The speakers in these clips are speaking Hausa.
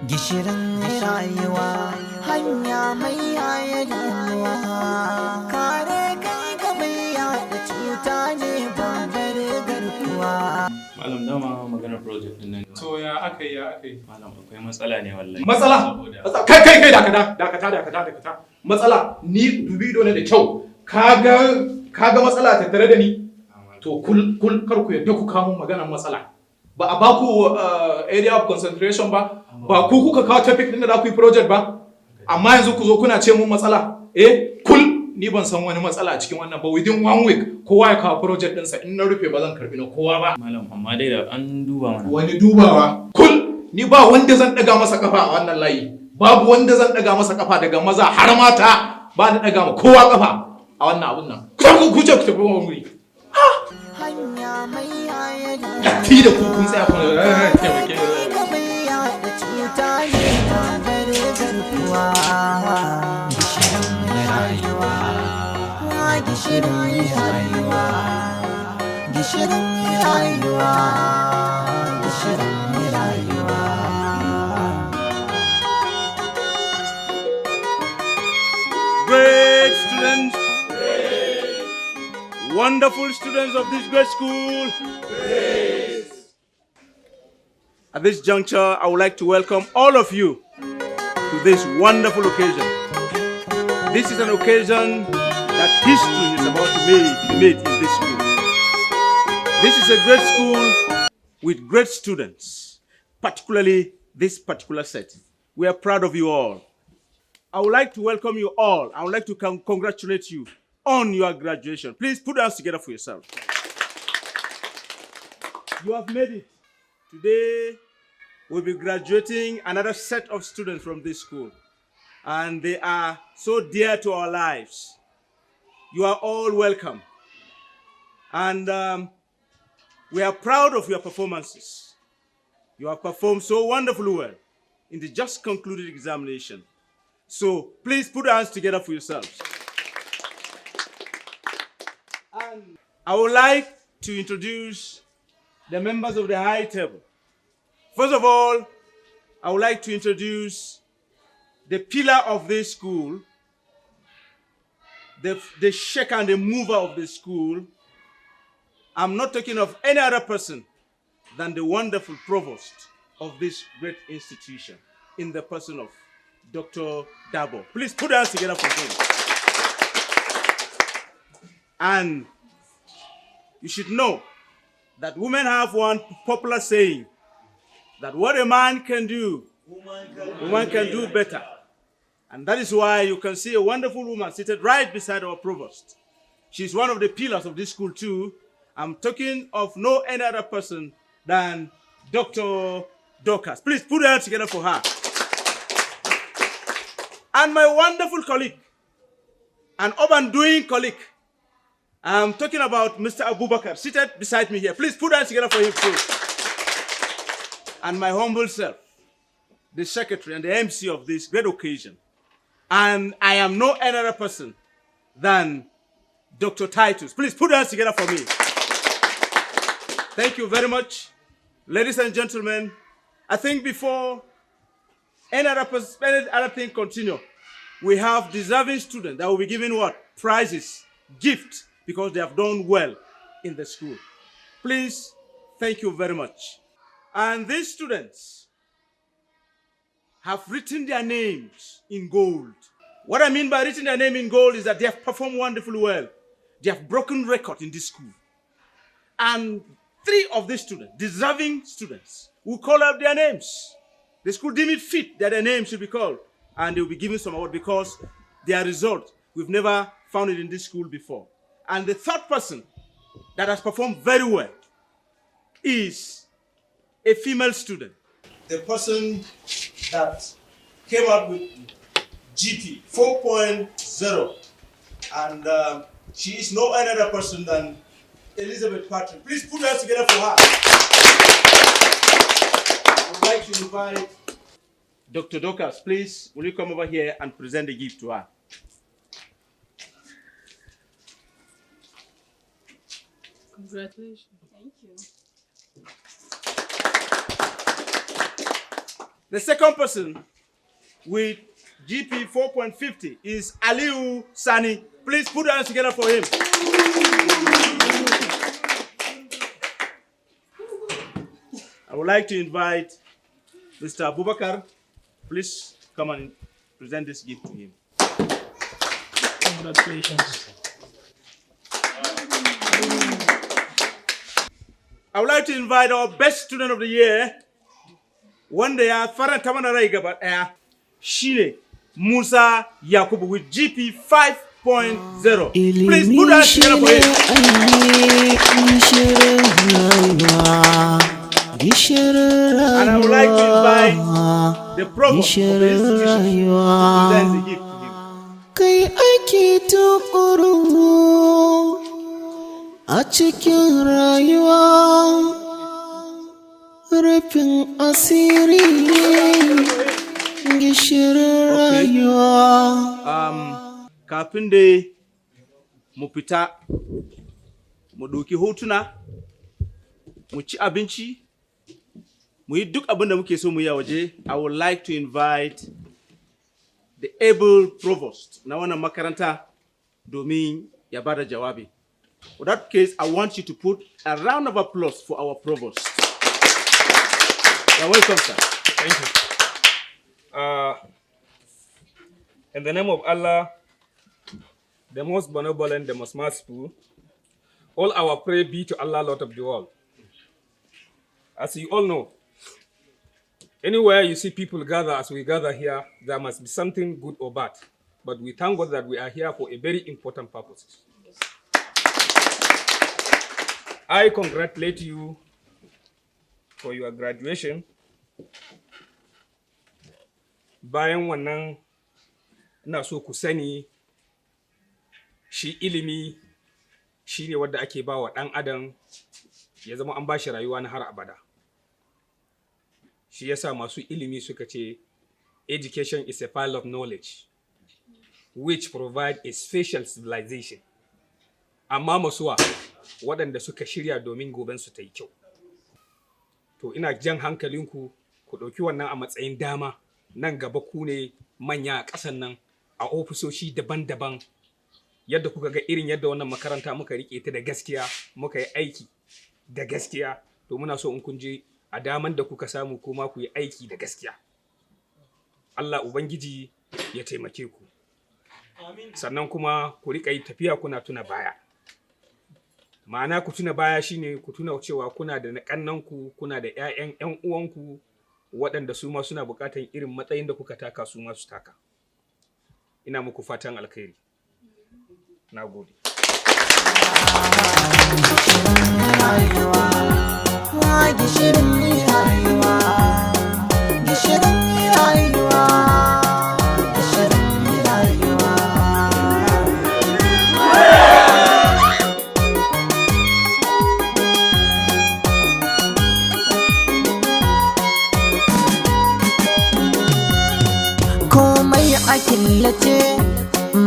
Gishirin rayuwa hanya mai yaya damuwa. Kare kai ga mai yada cuta ne babbar garkuwa. Malam dama maganar project din nan. So ya aka yi. Malam akwai matsala ne wallahi. Matsala? Kai dakata. Matsala ni dubi ido ne da kyau. Kaga matsala tattare da ni. To kul kar ku yadda ku kawo maganar matsala. Ba a baku area of concentration ba. Ba ku kuka kawo topic din da za ku yi project ba. Amma yanzu ku zo kuna ce mun matsala. Ni ban san wani matsala a cikin wannan ba. Within 1 week kowa ya kawo project ɗinsa, in na rufe ba zan karbi na kowa ba. Malam amma dai da an duba mana. Wani dubawa? Ni ba wanda zan daga masa kafa a wannan layi. Babu wanda zan daga masa kafa daga maza har mata. Ba ni daga ma kowa kafa a wannan abun nan. Ku ce ku tafi wani wuri. Hanya mai yaya Ti da ku kun tsaya kuma taimake ga mai yada cuta ne babbar garkuwa. Gishirin rayuwa, gishirin rayuwa, gishirin rayuwa, gishirin rayuwa. Great students, wonderful students of this great school. At this juncture, I would like to welcome all of you to this wonderful occasion. This is an occasion that history is about to be made in this school. This is a great school with great students, particularly this particular set. We are proud of you all. I would like to welcome you all. I would like to congratulate you on your graduation. Please put your hands together for yourself. You have made it. Today, we'll be graduating another set of students from this school. And they are so dear to our lives. You are all welcome. And we are proud of your performances. You have performed so wonderfully well in the just concluded examination. So please put your hands together for yourselves. And I would like to introduce the members of the high table. First of all, I would like to introduce the pillar of this school, the shaker and the mover of the school. I'm not talking of any other person than the wonderful provost of this great institution in the person of Dr. Dabo. Please put your hands together for him. And you should know that women have one popular saying that what a man can do, woman can do better. And that is why you can see a wonderful woman seated right beside our provost. She's one of the pillars of this school too. I'm talking of no any other person than Dr. Dorcas. Please put your hands together for her. And my wonderful colleague, an urban doing colleague, I'm talking about Mr. Abubakar, seated beside me here. Please put your hands together for him too. And my humble self, the secretary and the MC of this great occasion. And I am no other person than Dr. Titus. Please put your hands together for me. Thank you very much. Ladies and gentlemen, I think before any other thing continue, we have deserving students that will be given what? Prizes, gifts, because they have done well in the school. Please, thank you very much. And these students have written their names in gold. What I mean by written their name in gold is that they have performed wonderfully well. They have broken record in this school. And 3 of these students, deserving students, will call out their names. The school deemed it fit that their name should be called, and they will be given some award because their result, we've never found it in this school before. And the 3rd person that has performed very well is a female student. The person that came out with GP 4.0, and she is no other person than Elizabeth Patrick. Please put us together for her. I would like to invite Dr. Dorcas. Please, will you come over here and present the gift to her? Congratulations. Thank you. The second person with GP 4.50 is Aliu Sani. Please put your hands together for him. I would like to invite Mr. Abubakar. Please come and present this gift to him. Congratulations. I would like to invite our best student of the year. Wanda ya faranta mana rai gaba daya shine Musa Yakubu with GP 5.0. Please put that together for him. And I would like to invite the provost of the institution to present the gift to him. Kai ake tukuru a cikin rayuwa, rufin asiri, gishirin rayuwa. Kafin dai mu fita mu ɗauki hotuna, mu ci abinci, mu yi duk abin da muke so mu yi a waje, I would like to invite the able provost na wannan makaranta domin ya bada jawabi. For that case, I want you to put a round of applause for our provost. You're welcome, sir. Thank you. In the name of Allah, the most benevolent, the most merciful, all our prayer be to Allah, Lord of the world. As you all know, anywhere you see people gather as we gather here, there must be something good or bad. But we thank God that we are here for a very important purpose. I congratulate you for your graduation. Bayan wannan, ina so ku sani shi ilimi shi ne wadda ake ba wa ɗan adam ya zama an ba shi rayuwa na har abada. Shi yasa masu ilimi suka ce education is a pile of knowledge which provide a special civilization. Amma masuwa waɗanda suka shirya domin gobensu ta yi kyau. To ina jan hankalinku ku ɗauki wannan a matsayin dama. Nan gaba ku ne manya a ƙasan nan a ofisoshi daban-daban. Yadda kuka ga irin yadda wannan makaranta muka riƙe ta da gaskiya, muka yi aiki da gaskiya, to muna so in kun je a daman da kuka samu kuma ku yi aiki da gaskiya. Allah Ubangiji ya taimake ku. Sannan kuma ku riƙa yi tafiya kuna tuna baya. Ma'ana ku tuna baya shine ku tuna cewa kuna da ƙannanku, kuna da 'yan uwanku waɗanda su ma suna buƙatar irin matsayin da kuka taka su ma su taka. Ina muku fatan alkhairi. Na gode. Komai a killace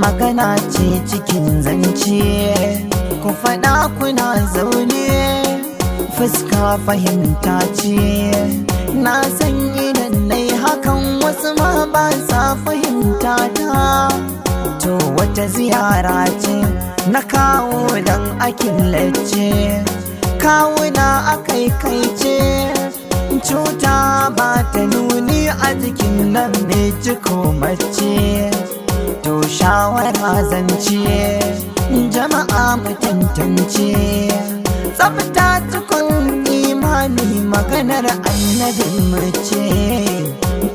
magana ce cikin zance, ku faɗa kuna zaune fuska fahimta ce. Na san idan nai hakan wasu ma ba sa fahimta ta, to wata ziyara ce na kawo dan a killace. Kawuna akai kai ce cuta ba ta nuni a jikin nan mai jiko mace. To shawara zance jama'a mu tantance, tsafta tukun imani maganar annabin mace.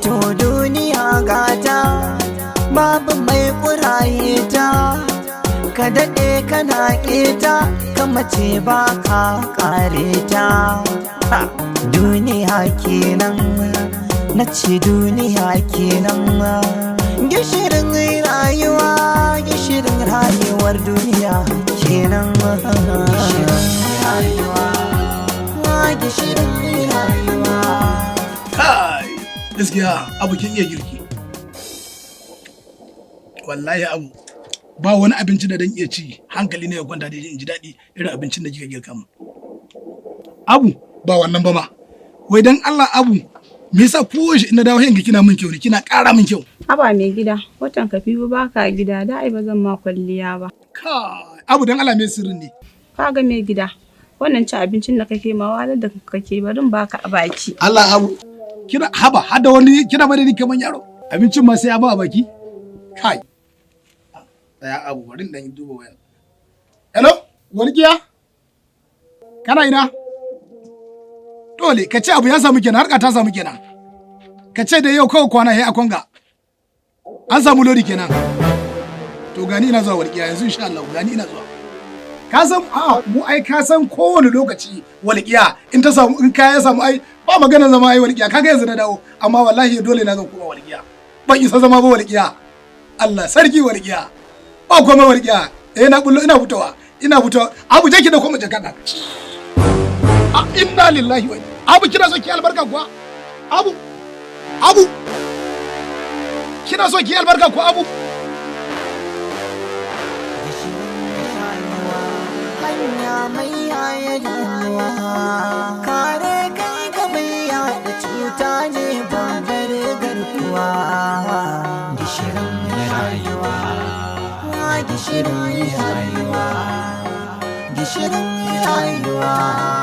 To duniya gata babu mai ƙuraye ta, ka daɗe kana ƙeta ka mace ba ka ƙare ta. Duniya kenan na ce, duniya kenan. Gishirin rayuwa, gishirin rayuwar duniya kenan. Gishirin rayuwa, gishirin rayuwa. Kai, gaskiya abu kin iya girki. Wallahi abu, ba wani abinci da dan iya ci hankali ne ya kwanta da in ji daɗi irin abincin da kika girka mu. Abu, ba wannan ba ma. Wai dan Allah abu, Me yasa ko shi ina dawo hinga kina min kyau ne, kina ƙara min kyau. Haba mai gida, watan ka fi baka gida, da ai ba zan ma kwalliya ba. Abu dan Allah me sirrin ne. Kaga mai gida, wannan ci abincin da kake ma walar da kake barin baka a baki. Allah Abu, kina haba hada wani kina bada ni kaman yaro. Abincin ma sai ya ba a baki. Kai. Ya Abu bari dan duba waya. Hello, Walkiya? Kana ina? Dole ka ce abu ya samu kenan, harka ta samu kenan. Ka ce da yau kawai kwana he a konga. An samu lodi kenan. To gani ina zuwa Walkiya yanzu insha Allah, gani ina zuwa. Ka san mu ai ka san kowane lokaci Walkiya in ta samu in kaya samu ai ba magana zama ai Walkiya, kaga yanzu na dawo amma wallahi dole na zan koma Walkiya. Ban isa zama ba Walkiya. Allah sarki Walkiya. Ba kuma Walkiya. Na bullo ina fitowa. Abu je ki da koma jakada. Inna lillahi wa Abu kina so ki albarka kuwa? Abu kina so ki albarka kuwa Abu? Hanya mai yaya damuwa, kare kai ga mai yada cuta ne babbar garkuwa. Gishirin rayuwa, gishirin rayuwa, gishirin rayuwa.